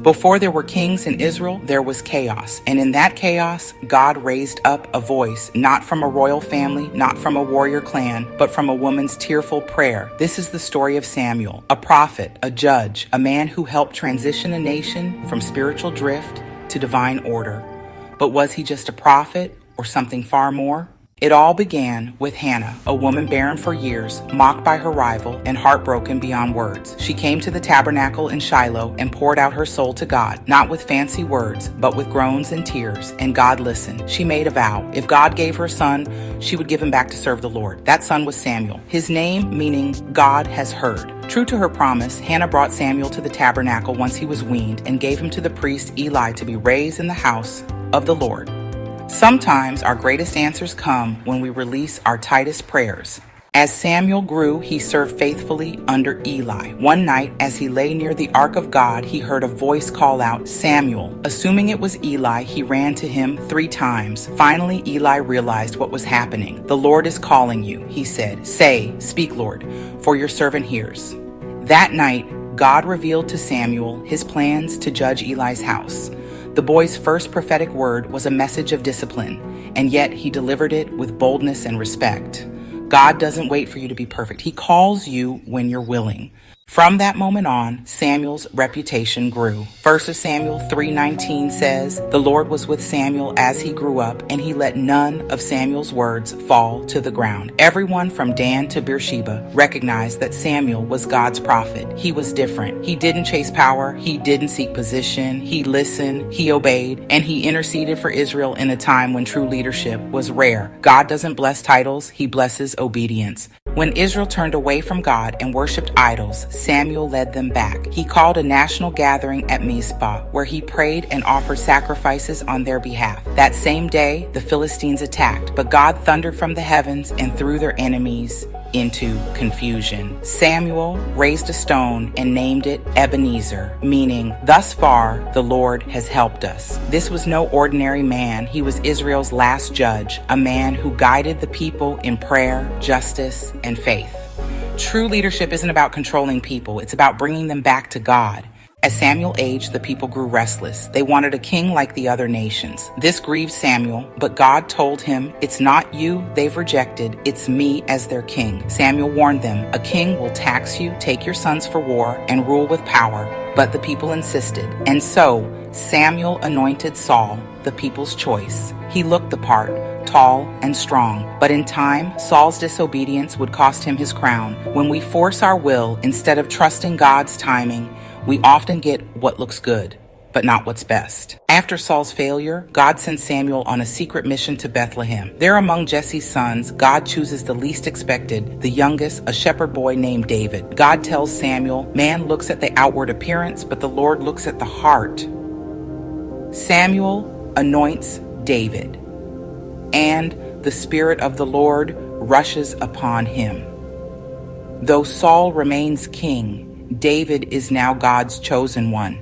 Before there were kings in Israel, there was chaos. And in that chaos, God raised up a voice, not from a royal family, not from a warrior clan, but from a woman's tearful prayer. This is the story of Samuel, a prophet, a judge, a man who helped transition a nation from spiritual drift to divine order. But was he just a prophet or something far more? It all began with Hannah, a woman barren for years, mocked by her rival, and heartbroken beyond words. She came to the tabernacle in Shiloh and poured out her soul to God, not with fancy words, but with groans and tears, and God listened. She made a vow. If God gave her a son, she would give him back to serve the Lord. That son was Samuel, his name meaning God has heard. True to her promise, Hannah brought Samuel to the tabernacle once he was weaned and gave him to the priest Eli to be raised in the house of the Lord. Sometimes our greatest answers come when we release our tightest prayers. As Samuel grew, he served faithfully under Eli. One night, as he lay near the ark of God, he heard a voice call out, "Samuel." Assuming it was Eli, he ran to him 3 times. Finally, Eli realized what was happening. "The Lord is calling you," he said. "Speak, Lord, for your servant hears." That night, God revealed to Samuel his plans to judge Eli's house. The boy's first prophetic word was a message of discipline, and yet he delivered it with boldness and respect. God doesn't wait for you to be perfect. He calls you when you're willing. From that moment on, Samuel's reputation grew. 1 Samuel 3:19 says, "The Lord was with Samuel as he grew up, and he let none of Samuel's words fall to the ground." Everyone from Dan to Beersheba recognized that Samuel was God's prophet. He was different. He didn't chase power. He didn't seek position. He listened. He obeyed. And he interceded for Israel in a time when true leadership was rare. God doesn't bless titles. He blesses obedience. When Israel turned away from God and worshipped idols, Samuel led them back. He called a national gathering at Mizpah, where he prayed and offered sacrifices on their behalf. That same day, the Philistines attacked, but God thundered from the heavens and threw their enemies into confusion. Samuel raised a stone and named it Ebenezer, meaning, "Thus far, the Lord has helped us." This was no ordinary man. He was Israel's last judge, a man who guided the people in prayer, justice, and faith. True leadership isn't about controlling people. It's about bringing them back to God. As Samuel aged, the people grew restless. They wanted a king like the other nations. This grieved Samuel, but God told him, "It's not you they've rejected, it's me as their king." Samuel warned them, "A king will tax you, take your sons for war, and rule with power." But the people insisted. And so, Samuel anointed Saul, the people's choice. He looked the part, tall and strong. But in time, Saul's disobedience would cost him his crown. When we force our will instead of trusting God's timing, we often get what looks good, but not what's best. After Saul's failure, God sent Samuel on a secret mission to Bethlehem. There among Jesse's sons, God chooses the least expected, the youngest, a shepherd boy named David. God tells Samuel, "Man looks at the outward appearance, but the Lord looks at the heart." Samuel anoints David, and the Spirit of the Lord rushes upon him. Though Saul remains king, David is now God's chosen one.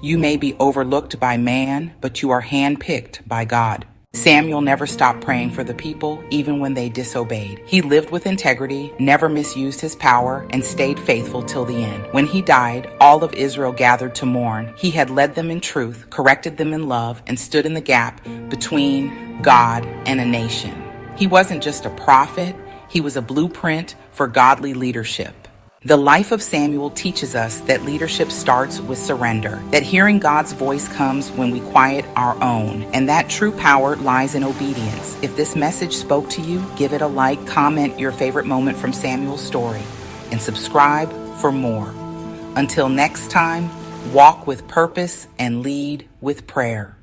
You may be overlooked by man, but you are handpicked by God. Samuel never stopped praying for the people, even when they disobeyed. He lived with integrity, never misused his power, and stayed faithful till the end. When he died, all of Israel gathered to mourn. He had led them in truth, corrected them in love, and stood in the gap between God and a nation. He wasn't just a prophet, he was a blueprint for godly leadership. The life of Samuel teaches us that leadership starts with surrender, that hearing God's voice comes when we quiet our own, and that true power lies in obedience. If this message spoke to you, give it a like, comment your favorite moment from Samuel's story, and subscribe for more. Until next time, walk with purpose and lead with prayer.